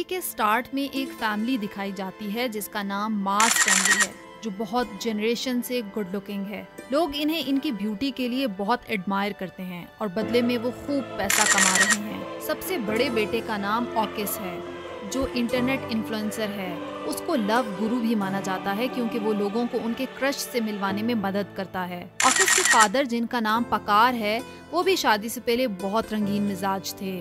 के स्टार्ट में एक फैमिली दिखाई जाती है जिसका नाम मार्स फैमिली है, जो बहुत जनरेशन से गुड लुकिंग है। लोग इन्हें इनकी ब्यूटी के लिए बहुत एडमायर करते हैं और बदले में वो खूब पैसा कमा रहे हैं। सबसे बड़े बेटे का नाम ऑकिस है, जो इंटरनेट इन्फ्लुएंसर है। उसको लव गुरु भी माना जाता है क्योंकि वो लोगों को उनके क्रश से मिलवाने में मदद करता है। ऑकिस के फादर, जिनका नाम पकार है, वो भी शादी से पहले बहुत रंगीन मिजाज थे।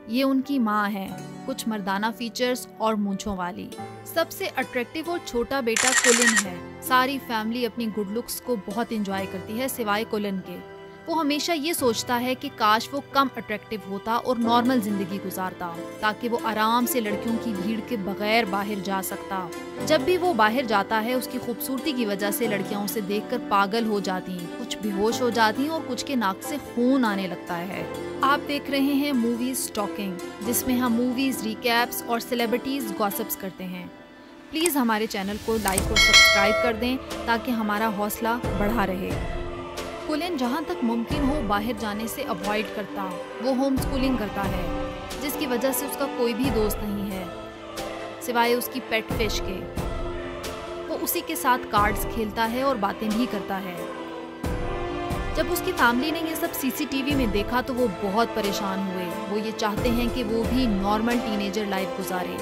ये उनकी माँ है, कुछ मर्दाना फीचर्स और मूंछों वाली। सबसे अट्रैक्टिव और छोटा बेटा कुलिन है। सारी फैमिली अपनी गुड लुक्स को बहुत एंजॉय करती है सिवाय कुलिन के। वो हमेशा ये सोचता है कि काश वो कम अट्रैक्टिव होता और नॉर्मल जिंदगी गुजारता, ताकि वो आराम से लड़कियों की भीड़ के बगैर बाहर जा सकता। जब भी वो बाहर जाता है, उसकी खूबसूरती की वजह से लड़कियां उसे देखकर पागल हो जाती, कुछ बेहोश हो जाती और कुछ के नाक से खून आने लगता है। आप देख रहे हैं मूवीज टॉकिंग, जिसमें हम मूवीज रिकैप्स और सेलिब्रिटीज गॉसिप्स करते हैं। प्लीज हमारे चैनल को लाइक और सब्सक्राइब कर दें ताकि हमारा हौसला बढ़ा रहे। कुलिन जहाँ तक मुमकिन हो बाहर जाने से अवॉइड करता। वो होम स्कूलिंग करता है, जिसकी वजह से उसका कोई भी दोस्त नहीं है सिवाय उसकी पेट फिश के। वो उसी के साथ कार्ड्स खेलता है और बातें भी करता है। जब उसकी फैमिली ने ये सब सीसीटीवी में देखा तो वो बहुत परेशान हुए। वो ये चाहते हैं कि वो भी नॉर्मल टीनेजर लाइफ गुजारे।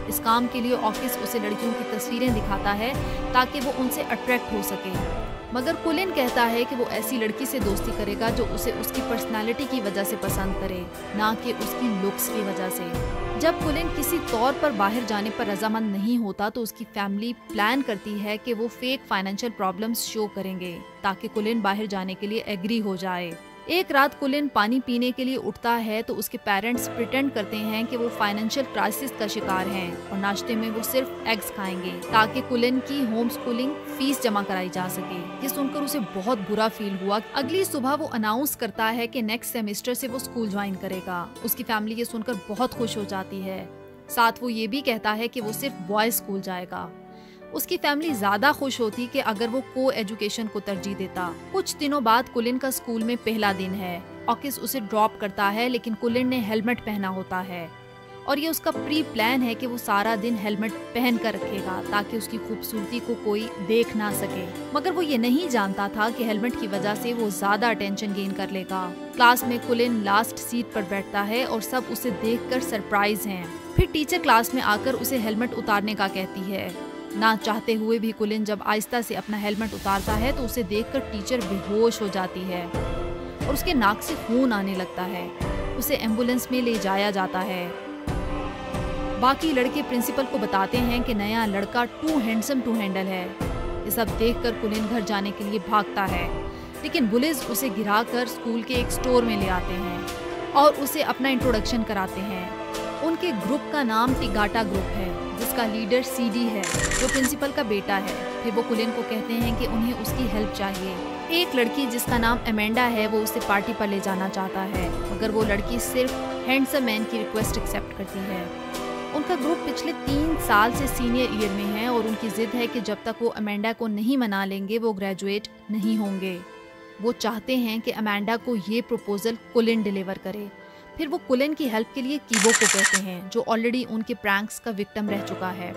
इस काम के लिए ऑकिस उसे लड़कियों की तस्वीरें दिखाता है ताकि वो उनसे अट्रैक्ट हो सके। मगर कुलिन कहता है कि वो ऐसी लड़की से दोस्ती करेगा जो उसे उसकी पर्सनालिटी की वजह से पसंद करे, ना कि उसकी लुक्स की वजह से। जब कुलिन किसी तौर पर बाहर जाने पर रजामंद नहीं होता तो उसकी फैमिली प्लान करती है कि वो फेक फाइनेंशियल प्रॉब्लम्स शो करेंगे ताकि कुलिन बाहर जाने के लिए एग्री हो जाए। एक रात कुलिन पानी पीने के लिए उठता है तो उसके पेरेंट्स प्रिटेंड करते हैं कि वो फाइनेंशियल क्राइसिस का शिकार हैं और नाश्ते में वो सिर्फ एग्स खाएंगे ताकि कुलिन की होम स्कूलिंग फीस जमा कराई जा सके। ये सुनकर उसे बहुत बुरा फील हुआ। अगली सुबह वो अनाउंस करता है कि नेक्स्ट सेमेस्टर से वो स्कूल ज्वाइन करेगा। उसकी फैमिली ये सुनकर बहुत खुश हो जाती है। साथ वो ये भी कहता है कि वो सिर्फ बॉयज स्कूल जाएगा। उसकी फैमिली ज्यादा खुश होती कि अगर वो को एजुकेशन को तरजीह देता। कुछ दिनों बाद कुलिन का स्कूल में पहला दिन है। ऑकिस उसे ड्रॉप करता है, लेकिन कुलिन ने हेलमेट पहना होता है और ये उसका प्री प्लान है कि वो सारा दिन हेलमेट पहन कर रखेगा ताकि उसकी खूबसूरती को कोई देख ना सके। मगर वो ये नहीं जानता था कि हेलमेट की वजह से वो ज्यादा अटेंशन गेन कर लेगा। क्लास में कुलिन लास्ट सीट पर बैठता है और सब उसे देखकर सरप्राइज हैं। फिर टीचर क्लास में आकर उसे हेलमेट उतारने का कहती है। ना चाहते हुए भी कुलिन जब आहिस्ता से अपना हेलमेट उतारता है तो उसे देखकर टीचर बेहोश हो जाती है और उसके नाक से खून आने लगता है। उसे एम्बुलेंस में ले जाया जाता है। बाकी लड़के प्रिंसिपल को बताते हैं कि नया लड़का टू हैंडसम टू हैंडल है। ये सब देखकर कुलिन घर जाने के लिए भागता है, लेकिन बुलिज उसे गिराकर स्कूल के एक स्टोर में ले आते हैं और उसे अपना इंट्रोडक्शन कराते हैं। उनके ग्रुप का नाम टिगाटा ग्रुप है, जिसका लीडर सीडी है, जो प्रिंसिपल का बेटा है। फिर वो कुलिन को कहते हैं कि उन्हें उसकी हेल्प चाहिए। एक लड़की जिसका नाम अमेंडा है, वो उसे पार्टी पर ले जाना चाहता है, मगर वो लड़की सिर्फ हैंडसम मैन की रिक्वेस्ट एक्सेप्ट करती है। उनका ग्रुप पिछले 3 साल से सीनियर ईयर में है और उनकी जिद है कि जब तक वो अमेंडा को नहीं मना लेंगे वो ग्रेजुएट नहीं होंगे। वो चाहते हैं कि अमेंडा को ये प्रपोजल कुलिन डिलीवर करे। फिर वो कुलिन की हेल्प के लिए कीबो को कहते हैं, जो ऑलरेडी उनके प्रैंक्स का विक्टिम रह चुका है।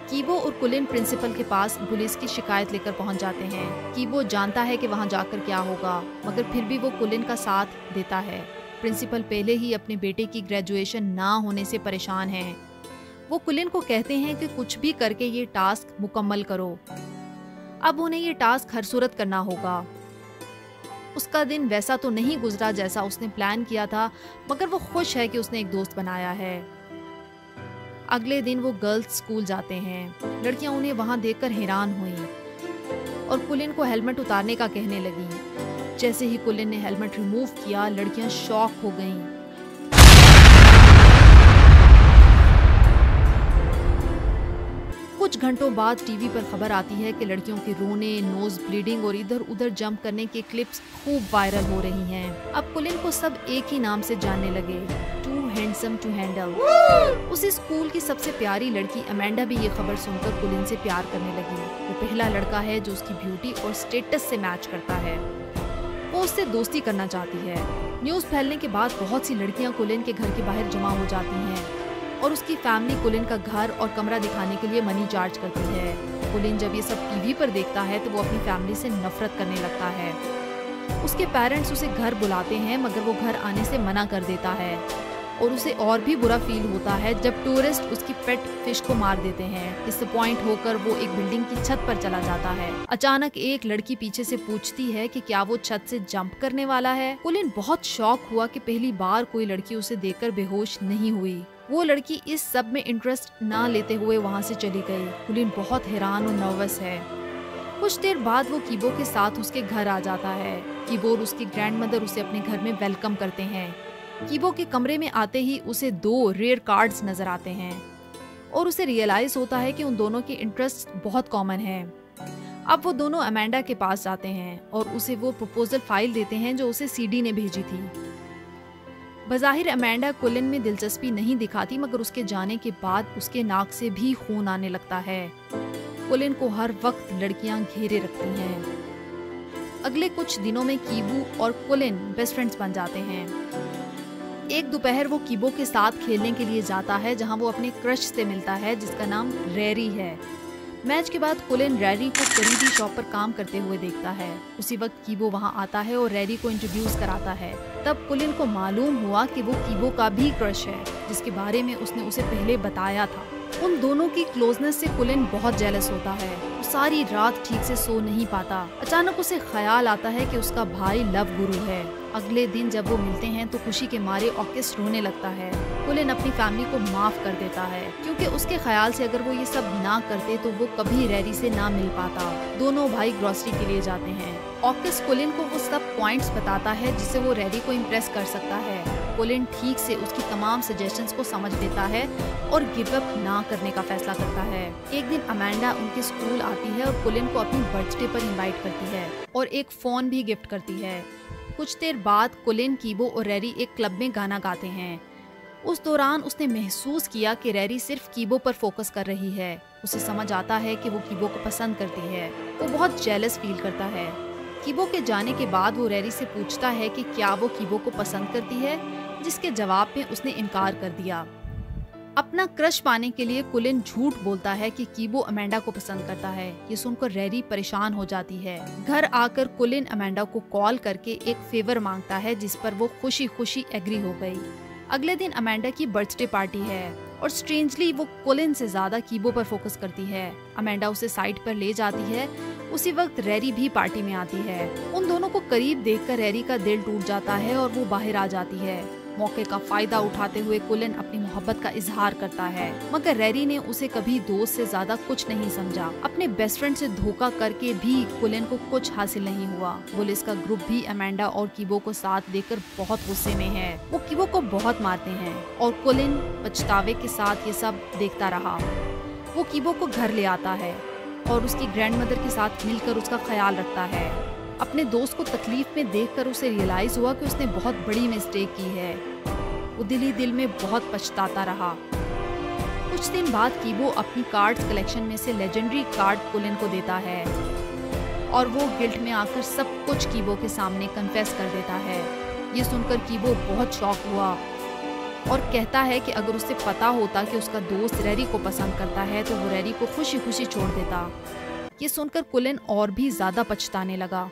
कीबो और कुलिन प्रिंसिपल के पास पुलिस की शिकायत लेकर पहुंच जाते हैं। कीबो जानता है कि वहां जाकर क्या होगा, मगर फिर भी वो कुलिन का साथ देता है। प्रिंसिपल पहले ही अपने बेटे की ग्रेजुएशन ना होने से परेशान हैं। वो कुलिन को कहते हैं कि कुछ भी करके ये टास्क मुकम्मल करो। अब उन्हें ये टास्क हर सूरत करना होगा। उसका दिन वैसा तो नहीं गुजरा जैसा उसने प्लान किया था, मगर वो खुश है कि उसने एक दोस्त बनाया है। अगले दिन वो गर्ल्स स्कूल जाते हैं। लड़कियां उन्हें वहां देखकर हैरान हुई और कुलिन को हेलमेट उतारने का कहने लगी। जैसे ही कुलिन ने हेलमेट रिमूव किया, लड़कियां शॉक हो गईं। कुछ घंटों बाद टीवी पर खबर आती है कि लड़कियों के रोने, नोज ब्लीडिंग और इधर उधर जंप करने की क्लिप्स खूब वायरल हो रही हैं। अब कुलिन को सब एक ही नाम से जानने लगे, टू हैंडसम टू हैंडल। उसी स्कूल की सबसे प्यारी लड़की अमेंडा भी ये खबर सुनकर कुलिन से प्यार करने लगी। वो पहला लड़का है जो उसकी ब्यूटी और स्टेटस से मैच करता है। वो उससे दोस्ती करना चाहती है। न्यूज़ फैलने के बाद बहुत सी लड़कियां कुलिन के घर के बाहर जमा हो जाती हैं और उसकी फैमिली कुलिन का घर और कमरा दिखाने के लिए मनी चार्ज करती है। कुलिन जब ये सब टीवी पर देखता है तो वो अपनी फैमिली से नफरत करने लगता है। उसके पेरेंट्स उसे घर बुलाते हैं मगर वो घर आने से मना कर देता है और उसे और भी बुरा फील होता है जब टूरिस्ट उसकी पेट फिश को मार देते हैं। डिसअपॉइंट होकर वो एक बिल्डिंग की छत पर चला जाता है। अचानक एक लड़की पीछे से पूछती है कि क्या वो छत से जंप करने वाला है। कुलिन बहुत शॉक हुआ कि पहली बार कोई लड़की उसे देखकर बेहोश नहीं हुई। वो लड़की इस सब में इंटरेस्ट ना लेते हुए वहाँ से चली गई। कुलिन बहुत हैरान और नर्वस है। कुछ देर बाद वो कीबो के साथ उसके घर आ जाता है। कीबो और उसकी ग्रैंडमदर उसे अपने घर में वेलकम करते हैं। कीबो के कमरे में आते ही उसे 2 रेयर कार्ड्स नजर आते हैं और उसे रियलाइज होता है कि उन दोनों के इंटरेस्ट बहुत कॉमन है। अब वो दोनों अमेंडा के पास जाते हैं और उसे वो प्रपोजल फाइल देते हैं जो उसे सीडी ने भेजी थी। बज़ाहिर अमेंडा कुलिन में दिलचस्पी नहीं दिखाती मगर उसके जाने के बाद उसके नाक से भी खून आने लगता है। कुलिन को हर वक्त लड़कियां घेरे रखती हैं। अगले कुछ दिनों में कीबो और कुलिन बेस्ट फ्रेंड्स बन जाते हैं। एक दोपहर वो कीबो के साथ खेलने के लिए जाता है जहां वो अपने क्रश से मिलता है जिसका नाम रैरी है। मैच के बाद कुलिन रैरी को करीबी शॉप पर काम करते हुए देखता है। उसी वक्त कीबो वहां आता है और रैरी को इंट्रोड्यूस कराता है। तब कुलिन को मालूम हुआ कि वो कीबो का भी क्रश है जिसके बारे में उसने उसे पहले बताया था। उन दोनों की क्लोजनेस से कुलिन बहुत जेलस होता है। वो सारी रात ठीक से सो नहीं पाता। अचानक उसे ख्याल आता है कि उसका भाई लव गुरु है। अगले दिन जब वो मिलते हैं तो खुशी के मारे ऑकिस रोने लगता है। कुलिन अपनी फैमिली को माफ कर देता है क्योंकि उसके ख्याल से अगर वो ये सब ना करते तो वो कभी रैरी से ना मिल पाता। दोनों भाई ग्रोसरी के लिए जाते हैं। ऑकिस कुलिन को वो सब पॉइंट्स बताता है जिससे वो रैरी को इम्प्रेस कर सकता है। कुलिन ठीक से उसकी तमाम सजेशंस को समझ लेता है और गिव अप ना करने का फैसला करता है। एक दिन अमेंडा उनके स्कूल आती है और कुलिन को अपनी बर्थडे पर इनवाइट करती है और एक फोन भी गिफ्ट करती है। कुछ देर बाद कुलिन, कीबो और रैरी एक क्लब में गाना गाते हैं। उस दौरान उसने महसूस किया कि रैरी सिर्फ कीबो पर फोकस कर रही है। उसे समझ आता है कि वो कीबो को पसंद करती है। वो बहुत जेलस फील करता है। कीबो के जाने के बाद वो रैरी से पूछता है कि क्या वो कीबो को पसंद करती है, जिसके जवाब में उसने इनकार कर दिया। अपना क्रश पाने के लिए कुलिन झूठ बोलता है कि कीबो अमेंडा को पसंद करता है। ये सुनकर रैरी परेशान हो जाती है। घर आकर कुलिन अमेंडा को कॉल करके एक फेवर मांगता है जिस पर वो खुशी खुशी एग्री हो गई। अगले दिन अमेंडा की बर्थडे पार्टी है और स्ट्रेंजली वो कुलिन से ज्यादा कीबो पर फोकस करती है। अमेंडा उसे साइड पर ले जाती है। उसी वक्त रैरी भी पार्टी में आती है। उन दोनों को करीब देखकर रैरी का दिल टूट जाता है और वो बाहर आ जाती है। मौके का फायदा उठाते हुए कुलिन अपनी मोहब्बत का इजहार करता है मगर रैरी ने उसे कभी दोस्त से ज्यादा कुछ नहीं समझा। अपने बेस्ट फ्रेंड से धोखा करके भी कुलिन को कुछ हासिल नहीं हुआ। पुलिस का ग्रुप भी अमेंडा और कीबो को साथ देकर बहुत गुस्से में है। वो कीबो को बहुत मारते हैं और कुलिन पछतावे के साथ ये सब देखता रहा। वो कीबो को घर ले आता है और उसकी ग्रैंडमदर के साथ मिलकर उसका ख्याल रखता है। अपने दोस्त को तकलीफ में देखकर उसे रियलाइज हुआ कि उसने बहुत बड़ी मिस्टेक की है। वो दिल ही दिल में बहुत पछताता रहा। कुछ दिन बाद कीबो अपनी कार्ड्स कलेक्शन में से लेजेंडरी कार्ड कुलिन को देता है और वो गिल्ट में आकर सब कुछ कीबो के सामने कन्फेस कर देता है। ये सुनकर कीबो बहुत शॉक हुआ और कहता है कि अगर उसे पता होता कि उसका दोस्त रैरी को पसंद करता है तो वो रैरी को खुशी खुशी छोड़ देता। ये सुनकर कुलिन और भी ज्यादा पछताने लगा।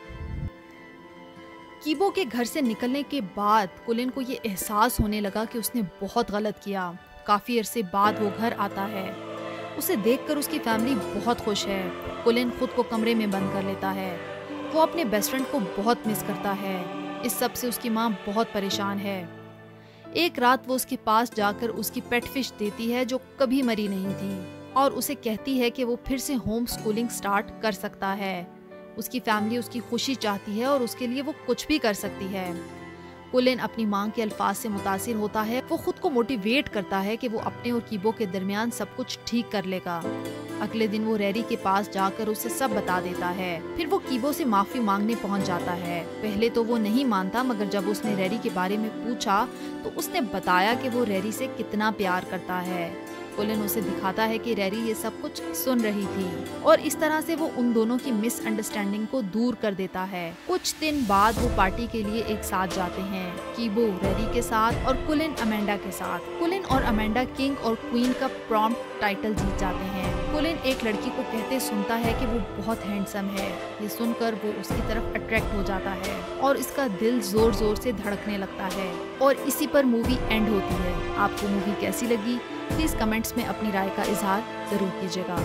कीबो के घर से निकलने के बाद कुलिन को ये एहसास होने लगा कि उसने बहुत गलत किया। काफी अरसे बाद वो घर आता है। उसे देखकर उसकी फैमिली बहुत खुश है। कुलिन खुद को कमरे में बंद कर लेता है। वो अपने बेस्ट फ्रेंड को बहुत मिस करता है। इस सब से उसकी माँ बहुत परेशान है। एक रात वो उसके पास जाकर उसकी पेट फिश देती है जो कभी मरी नहीं थी और उसे कहती है कि वो फिर से होम स्कूलिंग स्टार्ट कर सकता है। उसकी फैमिली उसकी खुशी चाहती है और उसके लिए वो कुछ भी कर सकती है। कुलिन अपनी मां के अल्फाज से मुतासिर होता है। वो खुद को मोटिवेट करता है कि वो अपने और कीबो के दरमियान सब कुछ ठीक कर लेगा। अगले दिन वो रैरी के पास जाकर उसे सब बता देता है। फिर वो कीबो से माफी मांगने पहुंच जाता है। पहले तो वो नहीं मानता मगर जब उसने रैरी के बारे में पूछा तो उसने बताया कि वो रैरी से कितना प्यार करता है। कुलिन उसे दिखाता है कि रैरी ये सब कुछ सुन रही थी और इस तरह से वो उन दोनों की मिसअंडरस्टैंडिंग को दूर कर देता है। कुछ दिन बाद वो पार्टी के लिए एक साथ जाते हैं, कीबो रैरी के साथ और कुलिन अमेंडा के साथ। कुलिन और अमेंडा किंग और क्वीन का प्रॉम्प्ट टाइटल जीत जाते हैं। कुलिन एक लड़की को कहते सुनता है कि वो बहुत हैंडसम है। ये सुनकर वो उसकी तरफ अट्रैक्ट हो जाता है और इसका दिल जोर जोर से धड़कने लगता है और इसी पर मूवी एंड होती है। आपको मूवी कैसी लगी? प्लीज कमेंट्स में अपनी राय का इजहार जरूर कीजिएगा।